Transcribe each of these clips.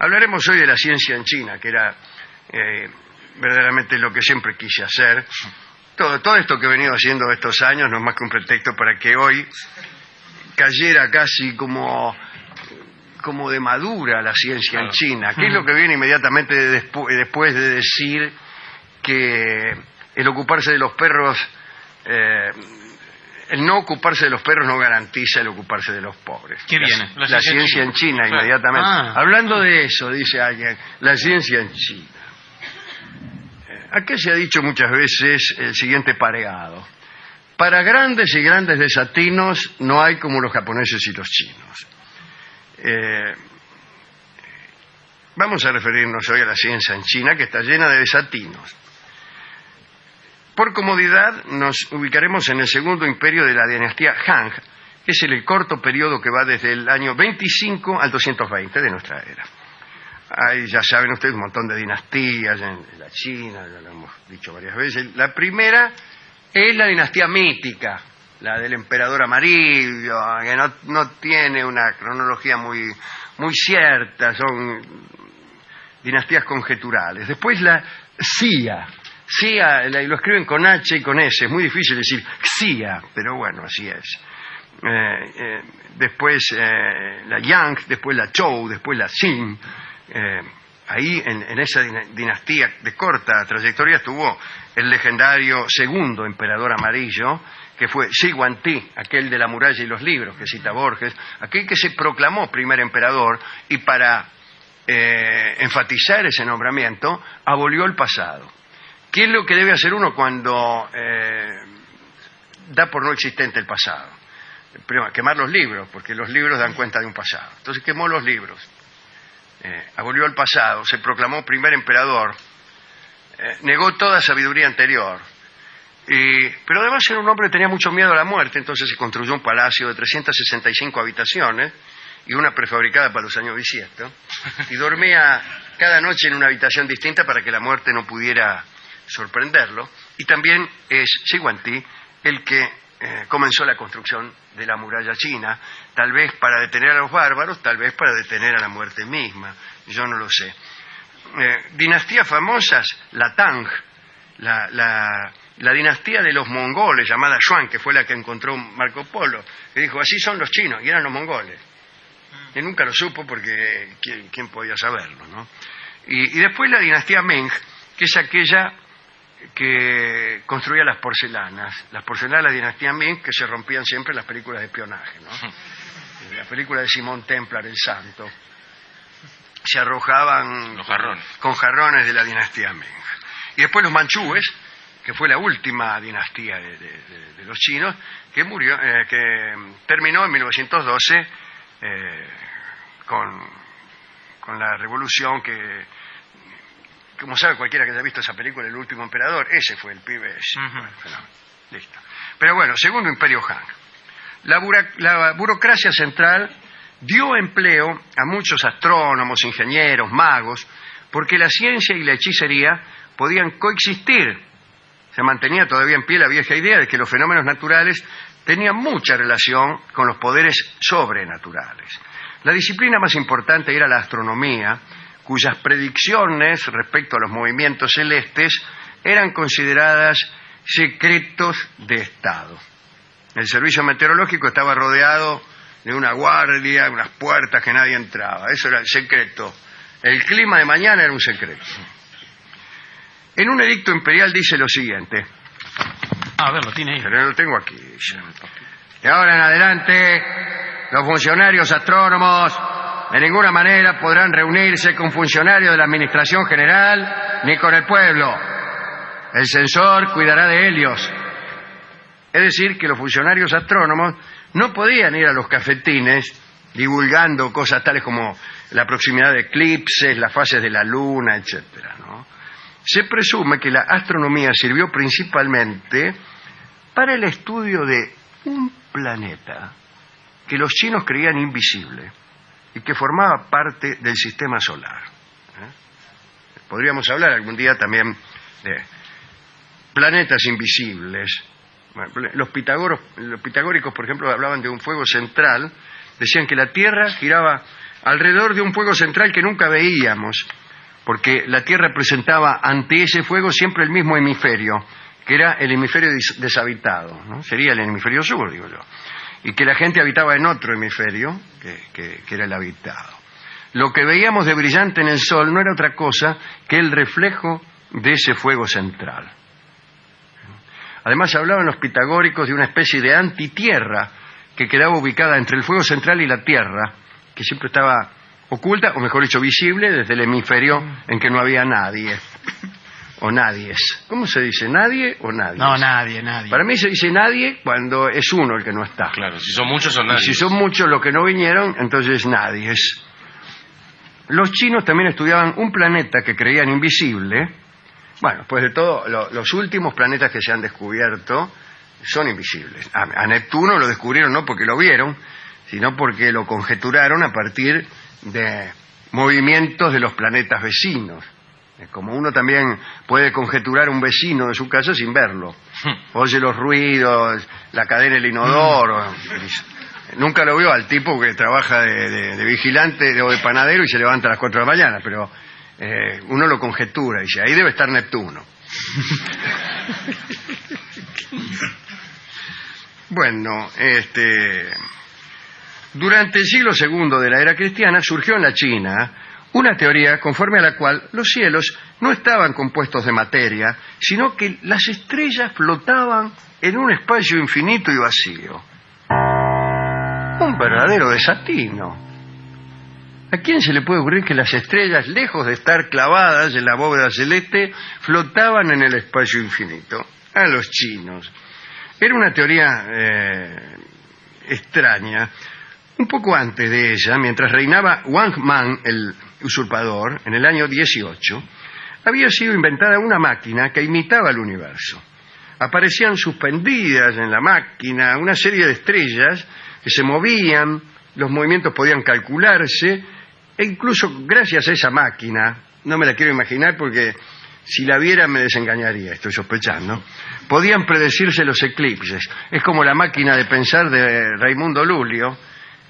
Hablaremos hoy de la ciencia en China, que era verdaderamente lo que siempre quise hacer. Todo esto que he venido haciendo estos años no es más que un pretexto para que hoy cayera casi como de madura la ciencia en China, que es lo que viene inmediatamente después de decir que el ocuparse de los perros, el no ocuparse de los perros no garantiza el ocuparse de los pobres. ¿Qué viene? La ciencia en China, inmediatamente. Hablando de eso, dice alguien, la ciencia en China. Aquí se ha dicho muchas veces el siguiente pareado: para grandes y grandes desatinos no hay como los japoneses y los chinos. Vamos a referirnos hoy a la ciencia en China, que está llena de desatinos. Por comodidad nos ubicaremos en el segundo imperio de la dinastía Han, que es el corto periodo que va desde el año 25 al 220 de nuestra era. Hay, ya saben ustedes, un montón de dinastías en la China, ya lo hemos dicho varias veces. La primera es la dinastía mítica, la del emperador amarillo, que no tiene una cronología muy cierta, son dinastías conjeturales. Después la Xia, lo escriben con H y con S, es muy difícil decir Xia, pero bueno, así es. Después la Yang, después la Zhou, después la Qin. Ahí en esa dinastía de corta trayectoria estuvo el legendario segundo emperador amarillo, que fue Shi Huangdi, aquel de la muralla y los libros que cita Borges, aquel que se proclamó primer emperador y para enfatizar ese nombramiento abolió el pasado. ¿Qué es lo que debe hacer uno cuando da por no existente el pasado? Primero, quemar los libros, porque los libros dan cuenta de un pasado. Entonces quemó los libros, abolió el pasado, se proclamó primer emperador, negó toda sabiduría anterior, pero además era un hombre que tenía mucho miedo a la muerte. Entonces se construyó un palacio de 365 habitaciones y una prefabricada para los años bisiestos, y dormía cada noche en una habitación distinta para que la muerte no pudiera sorprenderlo. Y también es Shi Huangdi el que comenzó la construcción de la muralla china, tal vez para detener a los bárbaros, tal vez para detener a la muerte misma, yo no lo sé. Dinastías famosas, la Tang, la dinastía de los mongoles llamada Xuan, que fue la que encontró Marco Polo, que dijo así son los chinos, y eran los mongoles. Y nunca lo supo porque ¿quién podía saberlo, ¿no? Y después la dinastía Ming, que es aquella que construía las porcelanas de la dinastía Ming, que se rompían siempre en las películas de espionaje, ¿no? La película de Simón Templar, El Santo, se arrojaban con jarrones de la dinastía Ming. Y después los manchúes, que fue la última dinastía de los chinos, que terminó en 1912 con la revolución que, como sabe cualquiera que haya visto esa película, El último emperador, ese fue el pibe ese. Bueno, listo. Pero bueno, segundo imperio Han. La burocracia central dio empleo a muchos astrónomos, ingenieros, magos, porque la ciencia y la hechicería podían coexistir. Se mantenía todavía en pie la vieja idea de que los fenómenos naturales tenían mucha relación con los poderes sobrenaturales. La disciplina más importante era la astronomía, cuyas predicciones respecto a los movimientos celestes eran consideradas secretos de Estado. El servicio meteorológico estaba rodeado de una guardia, unas puertas que nadie entraba. Eso era el secreto. El clima de mañana era un secreto. En un edicto imperial dice lo siguiente. A ver, lo tiene ahí. Pero lo tengo aquí. De ahora en adelante, los funcionarios astrónomos de ninguna manera podrán reunirse con funcionarios de la Administración General ni con el pueblo. El censor cuidará de ellos. Es decir, que los funcionarios astrónomos no podían ir a los cafetines divulgando cosas tales como la proximidad de eclipses, las fases de la luna, etcétera, ¿no? Se presume que la astronomía sirvió principalmente para el estudio de un planeta que los chinos creían invisible y que formaba parte del sistema solar. Podríamos hablar algún día también de planetas invisibles. Bueno, los pitagóricos, por ejemplo, hablaban de un fuego central, decían que la Tierra giraba alrededor de un fuego central que nunca veíamos, porque la Tierra presentaba ante ese fuego siempre el mismo hemisferio, que era el hemisferio deshabitado, ¿no? Sería el hemisferio sur, digo yo, y que la gente habitaba en otro hemisferio, que era el habitado. Lo que veíamos de brillante en el Sol no era otra cosa que el reflejo de ese fuego central. Además hablaban los pitagóricos de una especie de antitierra que quedaba ubicada entre el fuego central y la Tierra, que siempre estaba oculta, o mejor dicho, visible desde el hemisferio en que no había nadie. O nadies. ¿Cómo se dice? ¿Nadie o nadie? No, nadie. Para mí se dice nadie cuando es uno el que no está. Claro, si son muchos son nadie. Y si son muchos los que no vinieron, entonces nadies. Los chinos también estudiaban un planeta que creían invisible. Bueno, pues de todo, los últimos planetas que se han descubierto son invisibles. A Neptuno lo descubrieron no porque lo vieron, sino porque lo conjeturaron a partir de movimientos de los planetas vecinos. Como uno también puede conjeturar un vecino de su casa sin verlo. Oye los ruidos, la cadena del inodoro. Nunca lo vio al tipo que trabaja de vigilante o de panadero y se levanta a las 4 de la mañana, pero uno lo conjetura y dice, ahí debe estar Neptuno. Bueno, durante el siglo II de la era cristiana surgió en la China una teoría conforme a la cual los cielos no estaban compuestos de materia, sino que las estrellas flotaban en un espacio infinito y vacío. Un verdadero desatino. ¿A quién se le puede ocurrir que las estrellas, lejos de estar clavadas en la bóveda celeste, flotaban en el espacio infinito? A los chinos. Era una teoría extraña. Un poco antes de ella, mientras reinaba Wang Mang, el usurpador, en el año 18, había sido inventada una máquina que imitaba el universo. Aparecían suspendidas en la máquina una serie de estrellas que se movían, los movimientos podían calcularse, e incluso gracias a esa máquina, no me la quiero imaginar porque si la viera me desengañaría, estoy sospechando, podían predecirse los eclipses. Es como la máquina de pensar de Raimundo Lulio.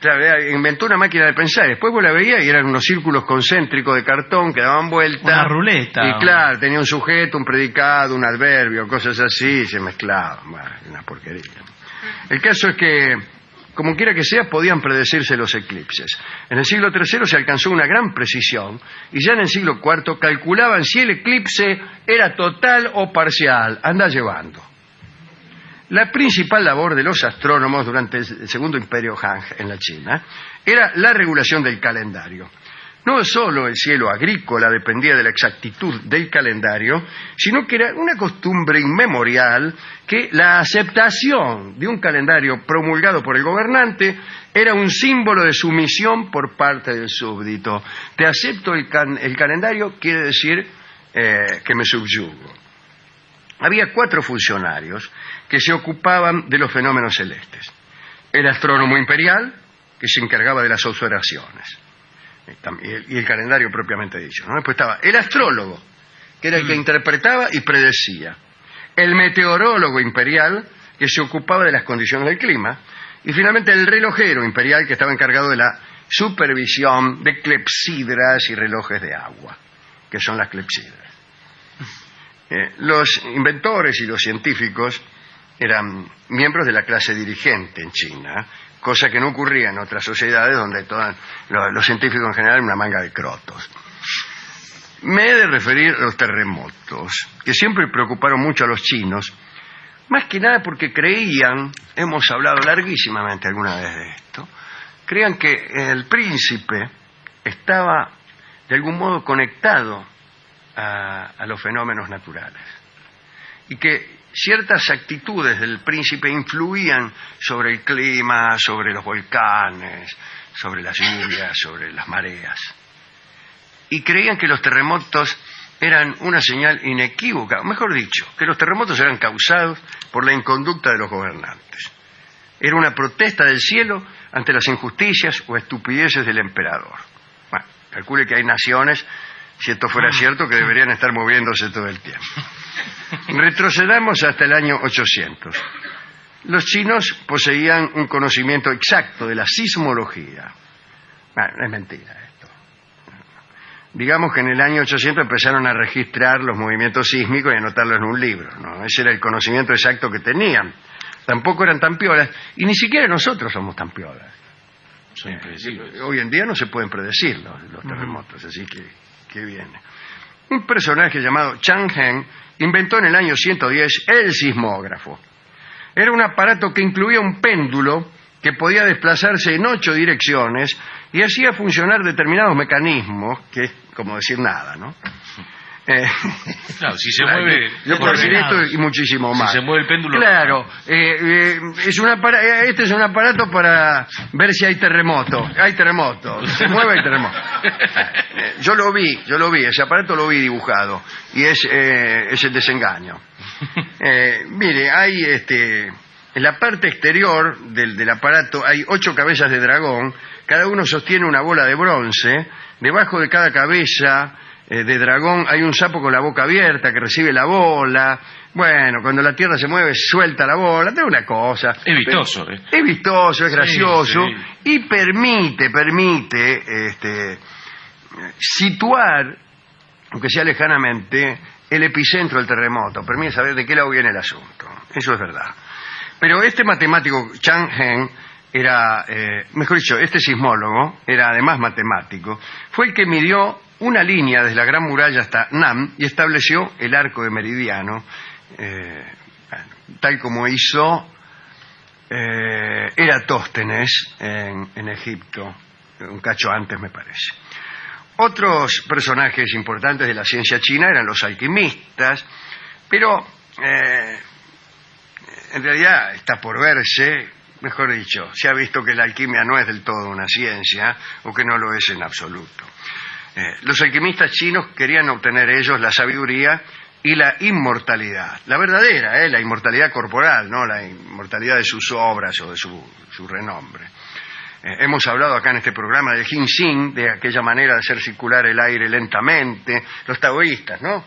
Claro, inventó una máquina de pensar, después vos la veías y eran unos círculos concéntricos de cartón que daban vuelta. Una ruleta. Y claro, tenía un sujeto, un predicado, un adverbio, cosas así, y se mezclaban. Bueno, una porquería. El caso es que, como quiera que sea, podían predecirse los eclipses. En el siglo III se alcanzó una gran precisión y ya en el siglo IV calculaban si el eclipse era total o parcial. Anda llevando. La principal labor de los astrónomos durante el Segundo Imperio Han en la China era la regulación del calendario. No solo el cielo agrícola dependía de la exactitud del calendario, sino que era una costumbre inmemorial que la aceptación de un calendario promulgado por el gobernante era un símbolo de sumisión por parte del súbdito. Te acepto el calendario quiere decir que me subyugo. Había 4 funcionarios que se ocupaban de los fenómenos celestes. El astrónomo imperial, que se encargaba de las observaciones, y el calendario propiamente dicho, ¿no? Después estaba el astrólogo, que era el que interpretaba y predecía. El meteorólogo imperial, que se ocupaba de las condiciones del clima. Y finalmente el relojero imperial, que estaba encargado de la supervisión de clepsidras y relojes de agua, que son las clepsidras. Los inventores y los científicos eran miembros de la clase dirigente en China, cosa que no ocurría en otras sociedades donde los científicos en general eran una manga de crotos. Me he de referir a los terremotos, que siempre preocuparon mucho a los chinos, más que nada porque creían, hemos hablado larguísimamente alguna vez de esto, creían que el príncipe estaba de algún modo conectado a los fenómenos naturales y que ciertas actitudes del príncipe influían sobre el clima, sobre los volcanes, sobre las lluvias, sobre las mareas, y creían que los terremotos eran una señal inequívoca, o mejor dicho, que los terremotos eran causados por la inconducta de los gobernantes. Era una protesta del cielo ante las injusticias o estupideces del emperador. Bueno, calcule que hay naciones, si esto fuera cierto, que deberían estar moviéndose todo el tiempo. Retrocedamos hasta el año 800. Los chinos poseían un conocimiento exacto de la sismología. Bueno, es mentira esto. Digamos que en el año 800 empezaron a registrar los movimientos sísmicos y anotarlos en un libro, ¿no? Ese era el conocimiento exacto que tenían. Tampoco eran tan piolas, y ni siquiera nosotros somos tan piolas. Son impredecibles. Hoy en día no se pueden predecir los terremotos, así que viene. Un personaje llamado Chang Heng inventó en el año 110 el sismógrafo. Era un aparato que incluía un péndulo que podía desplazarse en 8 direcciones y hacía funcionar determinados mecanismos, que es como decir nada, ¿no? Claro, si se mueve... Yo puedo decir esto y muchísimo más. Si se mueve el péndulo... Claro, este es un aparato para ver si hay terremoto. Hay terremoto, se mueve el terremoto. Yo lo vi, ese aparato lo vi dibujado y es el desengaño. Mire, hay en la parte exterior del aparato hay 8 cabezas de dragón, cada uno sostiene una bola de bronce, debajo de cada cabeza de dragón hay un sapo con la boca abierta que recibe la bola. Bueno, cuando la Tierra se mueve suelta la bola, es una cosa. Es vistoso. Es vistoso, es gracioso, sí. Y permite situar, aunque sea lejanamente, el epicentro del terremoto. Permite saber de qué lado viene el asunto. Eso es verdad. Pero este matemático Chang Heng era, mejor dicho, este sismólogo era además matemático, fue el que midió una línea desde la Gran Muralla hasta Nam y estableció el arco de meridiano, tal como hizo Eratóstenes en Egipto, un cacho antes me parece. Otros personajes importantes de la ciencia china eran los alquimistas, pero en realidad está por verse, mejor dicho, se ha visto que la alquimia no es del todo una ciencia o que no lo es en absoluto. Los alquimistas chinos querían obtener ellos la sabiduría y la inmortalidad, la verdadera, la inmortalidad corporal, no la inmortalidad de sus obras o de su renombre. Hemos hablado acá en este programa del ginseng, de aquella manera de hacer circular el aire lentamente, los taoístas, ¿no?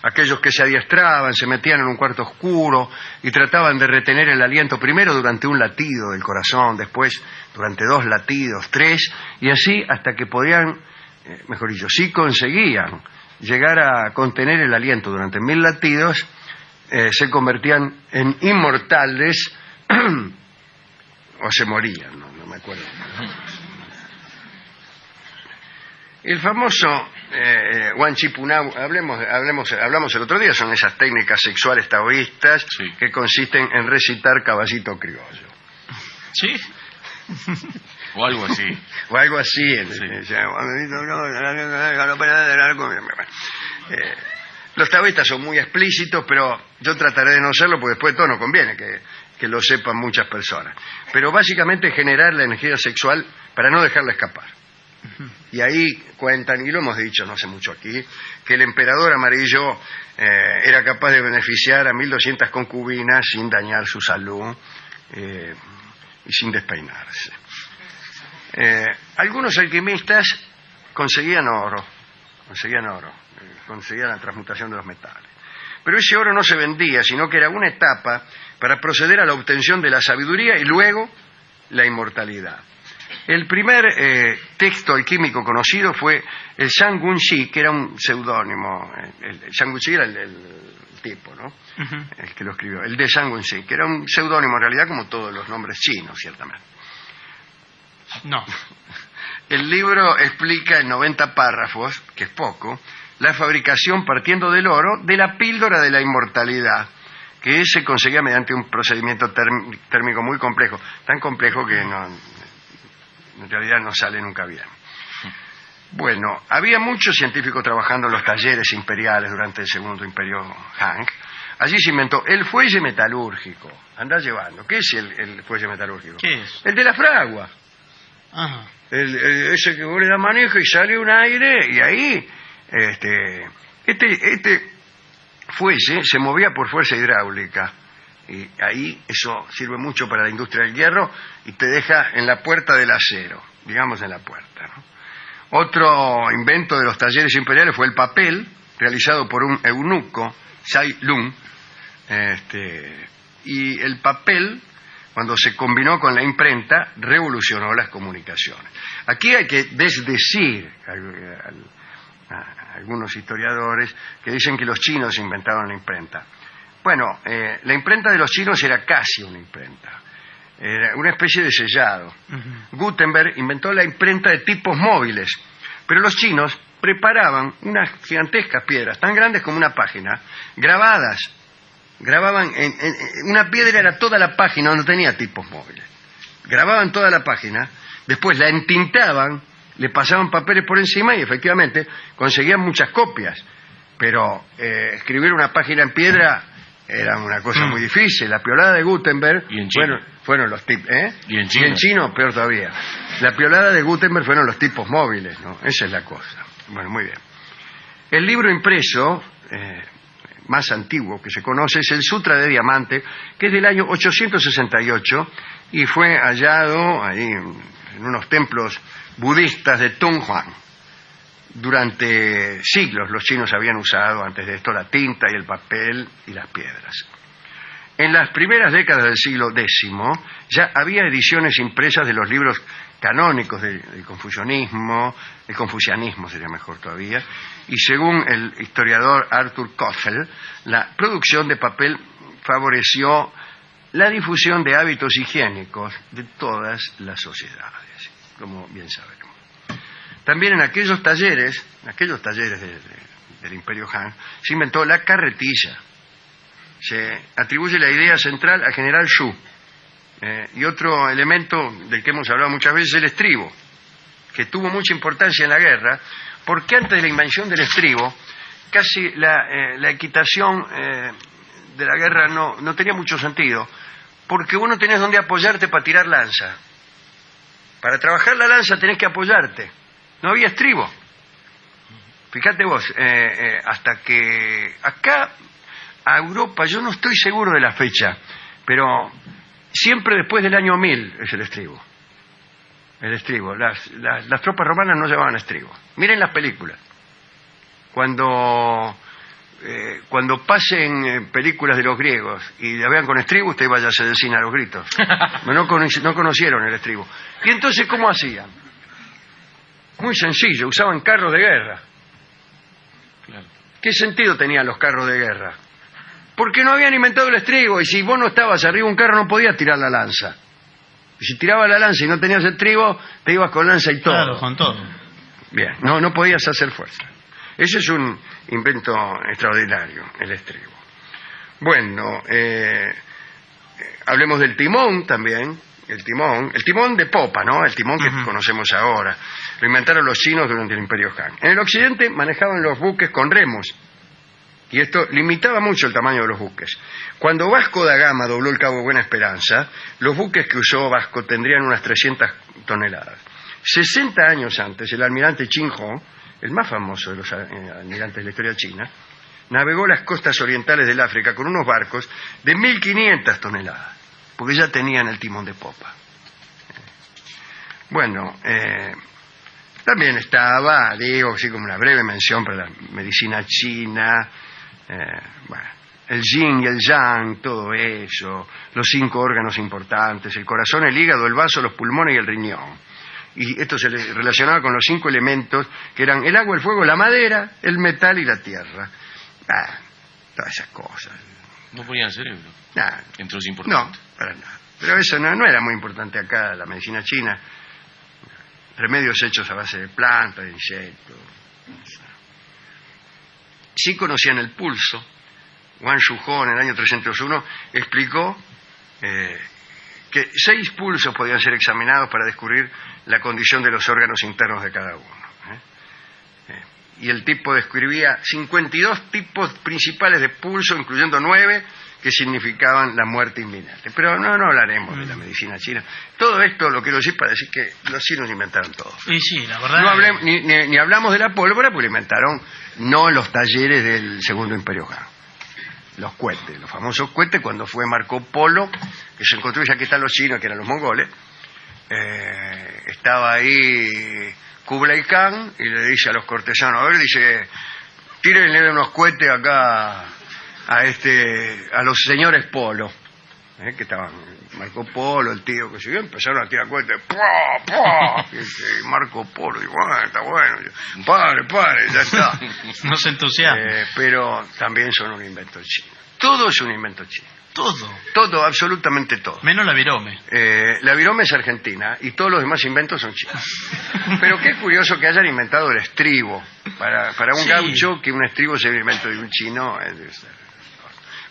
Aquellos que se adiestraban, se metían en un cuarto oscuro y trataban de retener el aliento primero durante un latido del corazón, después durante 2 latidos, 3, y así hasta que podían, mejor dicho, si conseguían llegar a contener el aliento durante 1000 latidos, se convertían en inmortales o se morían, no me acuerdo. El famoso Wan Chi Punao, hablamos el otro día, son esas técnicas sexuales taoístas, sí, que consisten en recitar caballito criollo. ¿Sí? O algo así. O algo así. Sí. Los taoístas son muy explícitos, pero yo trataré de no serlo, porque después de todo no conviene que lo sepan muchas personas. Pero básicamente generar la energía sexual para no dejarla escapar. Y ahí cuentan, y lo hemos dicho no hace mucho aquí, que el emperador amarillo era capaz de beneficiar a 1200 concubinas sin dañar su salud y sin despeinarse. Algunos alquimistas conseguían oro, conseguían la transmutación de los metales. Pero ese oro no se vendía, sino que era una etapa para proceder a la obtención de la sabiduría y luego la inmortalidad. El primer texto alquímico conocido fue el Shang-Gun-Shi, que era un seudónimo. El Shang-Gun-Shi era el tipo, ¿no? El que lo escribió. El de Shang-Gun-Shi, que era un seudónimo en realidad como todos los nombres chinos, ciertamente. No. El libro explica en 90 párrafos, que es poco, la fabricación partiendo del oro de la píldora de la inmortalidad, que se conseguía mediante un procedimiento térmico muy complejo, tan complejo que en realidad no sale nunca bien. Bueno, había muchos científicos trabajando en los talleres imperiales durante el Segundo Imperio Han. Allí se inventó el fuelle metalúrgico. Andá llevando. ¿Qué es el fuelle metalúrgico? ¿Qué es? El de la fragua. Ajá. Ese que vos le das manejo y sale un aire y ahí este fuelle se movía por fuerza hidráulica. Y ahí eso sirve mucho para la industria del hierro y te deja en la puerta del acero, digamos en la puerta, ¿no? Otro invento de los talleres imperiales fue el papel, realizado por un eunuco, Sai Lung, y el papel cuando se combinó con la imprenta, revolucionó las comunicaciones. Aquí hay que desdecir a algunos historiadores que dicen que los chinos inventaron la imprenta. Bueno, la imprenta de los chinos era casi una imprenta. Era una especie de sellado. Gutenberg inventó la imprenta de tipos móviles, pero los chinos preparaban unas gigantescas piedras, tan grandes como una página, grabadas. Grababan una piedra era toda la página, no tenía tipos móviles. Grababan toda la página, después la entintaban, le pasaban papeles por encima y efectivamente conseguían muchas copias. Pero escribir una página en piedra era una cosa muy difícil. La piolada de Gutenberg fueron los tipos, y en chino peor todavía. La piolada de Gutenberg fueron los tipos móviles, ¿no? Esa es la cosa. Bueno, muy bien. El libro impreso más antiguo que se conoce es el Sutra de Diamante, que es del año 868 y fue hallado ahí en unos templos budistas de Tonghuan. Durante siglos los chinos habían usado antes de esto la tinta y el papel y las piedras. En las primeras décadas del siglo X ya había ediciones impresas de los libros canónicos del confucianismo sería mejor todavía, y según el historiador Arthur Koffel, la producción de papel favoreció la difusión de hábitos higiénicos de todas las sociedades, como bien sabemos. También en aquellos talleres del Imperio Han, se inventó la carretilla. Se atribuye la idea central al general Xu. Y otro elemento del que hemos hablado muchas veces es el estribo, que tuvo mucha importancia en la guerra, porque antes de la invención del estribo, casi la equitación de la guerra no tenía mucho sentido, porque vos no tenés dónde apoyarte para tirar lanza. Para trabajar la lanza tenés que apoyarte. No había estribo. Fíjate vos, hasta que acá a Europa, yo no estoy seguro de la fecha, pero siempre después del año 1000 es el estribo. El estribo. Las tropas romanas no llevaban estribo. Miren las películas. Cuando pasen películas de los griegos y la vean con estribo, usted váyase del cine a los gritos. No conocieron el estribo. ¿Y entonces cómo hacían? Muy sencillo, usaban carros de guerra. Claro. ¿Qué sentido tenían los carros de guerra? Porque no habían inventado el estribo, y si vos no estabas arriba de un carro no podías tirar la lanza. Y si tirabas la lanza y no tenías estribo, te ibas con lanza y todo. Claro, con todo. Bien, no podías hacer fuerza. Ese es un invento extraordinario, el estribo. Bueno, hablemos del timón también. El timón de popa, ¿no? El timón que conocemos ahora. Lo inventaron los chinos durante el Imperio Han. En el occidente manejaban los buques con remos, y esto limitaba mucho el tamaño de los buques. Cuando Vasco da Gama dobló el Cabo Buena Esperanza, los buques que usó Vasco tendrían unas 300 toneladas. 60 años antes, el almirante Qin Ho, el más famoso de los almirantes de la historia china, navegó las costas orientales del África con unos barcos de 1.500 toneladas, porque ya tenían el timón de popa. Bueno, también estaba, digo, así como una breve mención para la medicina china, el yin y el yang, todo eso, los 5 órganos importantes, el corazón, el hígado, el vaso, los pulmones y el riñón. Y esto se le relacionaba con los 5 elementos que eran el agua, el fuego, la madera, el metal y la tierra. Todas esas cosas. No ponían cerebro. Entre los No, importantes. para nada. Pero eso no era muy importante acá, la medicina china. Remedios hechos a base de plantas, de insectos. Sí conocían el pulso. Wang Shuho en el año 301 explicó que 6 pulsos podían ser examinados para descubrir la condición de los órganos internos de cada uno. Y el tipo describía 52 tipos principales de pulso, incluyendo 9 que significaban la muerte inminente. Pero no hablaremos de la medicina china. Todo esto lo quiero decir para decir que los chinos inventaron todo. Sí, la verdad. No ni hablamos de la pólvora, porque lo inventaron no en los talleres del Segundo Imperio Han. Los cohetes, los famosos cohetes, cuando fue Marco Polo, que se encontró, ya que están los chinos, que eran los mongoles, estaba ahí Kublai Khan y le dice a los cortesanos, a ver, dice, tírenle unos cohetes acá a los señores Polo. que estaban Marco Polo, el tío, que se empezaron a tirar cohetes, ¡pua, pua! Y Marco Polo, y bueno, está bueno, padre, ya está. No se entusiasma. Pero también son un invento chino. Todo es un invento chino. Todo, absolutamente todo. menos la virome. La virome es argentina y todos los demás inventos son chinos. Pero qué curioso que hayan inventado el estribo. Para un gaucho, que un estribo sea un invento de un chino.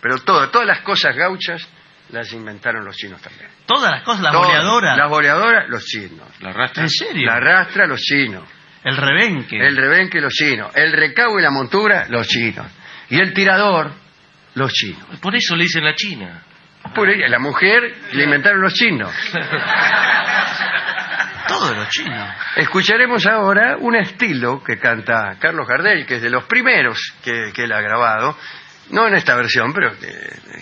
Pero todas las cosas gauchas las inventaron los chinos también. Todas las cosas, las boleadoras. Las boleadoras, los chinos. ¿La rastra? ¿En serio? La rastra, los chinos. El rebenque. El rebenque, los chinos. El recabo y la montura, los chinos. Y el tirador, los chinos. Por eso le dicen la China. Por ella, la mujer le inventaron los chinos. Todo los chinos. Escucharemos ahora un estilo que canta Carlos Gardel, que es de los primeros que él ha grabado, no en esta versión, pero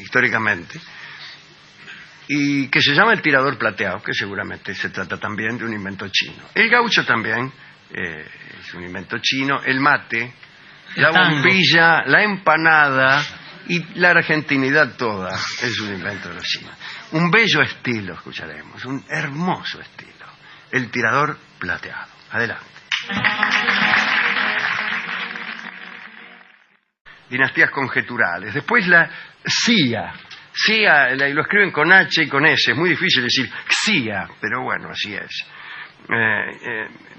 históricamente, y que se llama El tirador plateado, que seguramente se trata también de un invento chino. El gaucho también es un invento chino, el mate, la bombilla, la empanada y la argentinidad toda es un invento de los chinos. Un bello estilo escucharemos, un hermoso estilo. El tirador plateado. Adelante. Dinastías conjeturales. Después la CIA. CIA lo escriben con H y con S. Es muy difícil decir CIA, pero bueno, así es.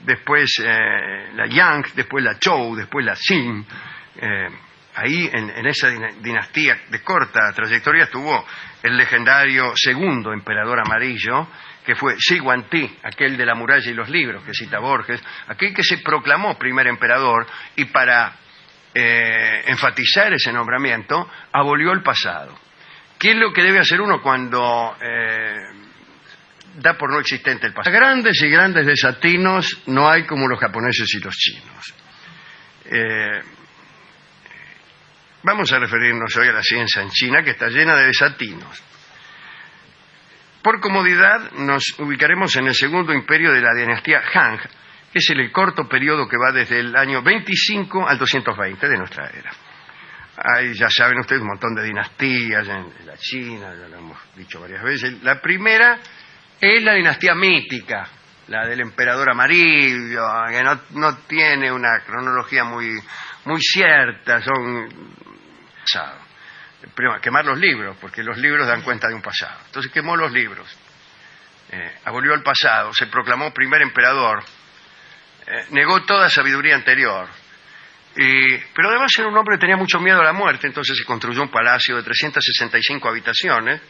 Después la Yang, después la Zhou, después la Qin. Ahí en esa dinastía de corta trayectoria estuvo el legendario segundo emperador amarillo, que fue Shi Huangdi, aquel de la muralla y los libros que cita Borges, aquel que se proclamó primer emperador y para enfatizar ese nombramiento abolió el pasado. ¿Qué es lo que debe hacer uno cuando da por no existente el pasado? Grandes y grandes desatinos no hay como los japoneses y los chinos. Vamos a referirnos hoy a la ciencia en China, que está llena de desatinos. Por comodidad nos ubicaremos en el segundo imperio de la dinastía Han, que es el corto periodo que va desde el año 25 al 220 de nuestra era. Ahí ya saben ustedes un montón de dinastías en la China, ya lo hemos dicho varias veces. La primera es la dinastía mítica, la del emperador amarillo, que no tiene una cronología muy cierta, son pasado. Primero, quemar los libros, porque los libros dan cuenta de un pasado. Entonces quemó los libros, abolió el pasado, se proclamó primer emperador, negó toda sabiduría anterior, pero además era un hombre que tenía mucho miedo a la muerte, entonces se construyó un palacio de 365 habitaciones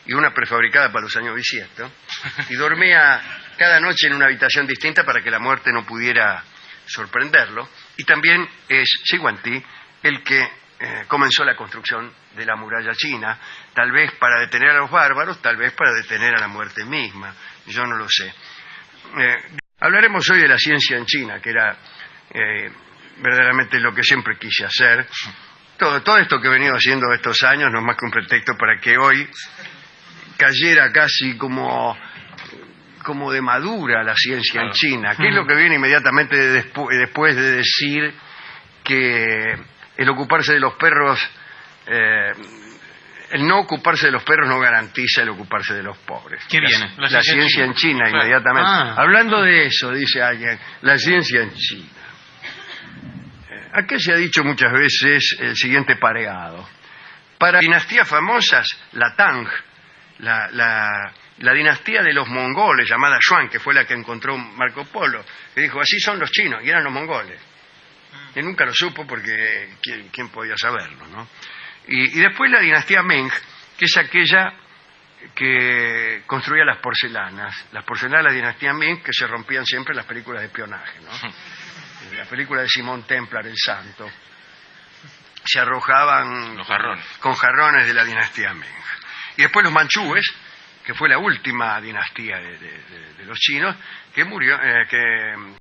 y una prefabricada para los años bisiestos, y dormía cada noche en una habitación distinta para que la muerte no pudiera sorprenderlo. Y también es Shi Huangdi el que comenzó la construcción de la muralla china, tal vez para detener a los bárbaros, tal vez para detener a la muerte misma, yo no lo sé. Hablaremos hoy de la ciencia en China, que era verdaderamente lo que siempre quise hacer. Todo esto que he venido haciendo estos años no es más que un pretexto para que hoy cayera casi como de madura la ciencia en China, que es lo que viene inmediatamente después de decir que el ocuparse de los perros, el no ocuparse de los perros no garantiza el ocuparse de los pobres. ¿Qué viene? La ciencia en China, claro. Inmediatamente. Hablando de eso, dice alguien, la ciencia en China. Aquí se ha dicho muchas veces el siguiente pareado. Para dinastías famosas, la Tang, la dinastía de los mongoles, llamada Yuan, que fue la que encontró Marco Polo, que dijo, así son los chinos, y eran los mongoles. Y nunca lo supo porque ¿quién podía saberlo, no? Y después la dinastía Meng, que es aquella que construía las porcelanas de la dinastía Ming, que se rompían siempre en las películas de espionaje, ¿no? La película de Simón Templar, El Santo, se arrojaban con jarrones de la dinastía Ming. Y después los manchúes, que fue la última dinastía de los chinos, que murió,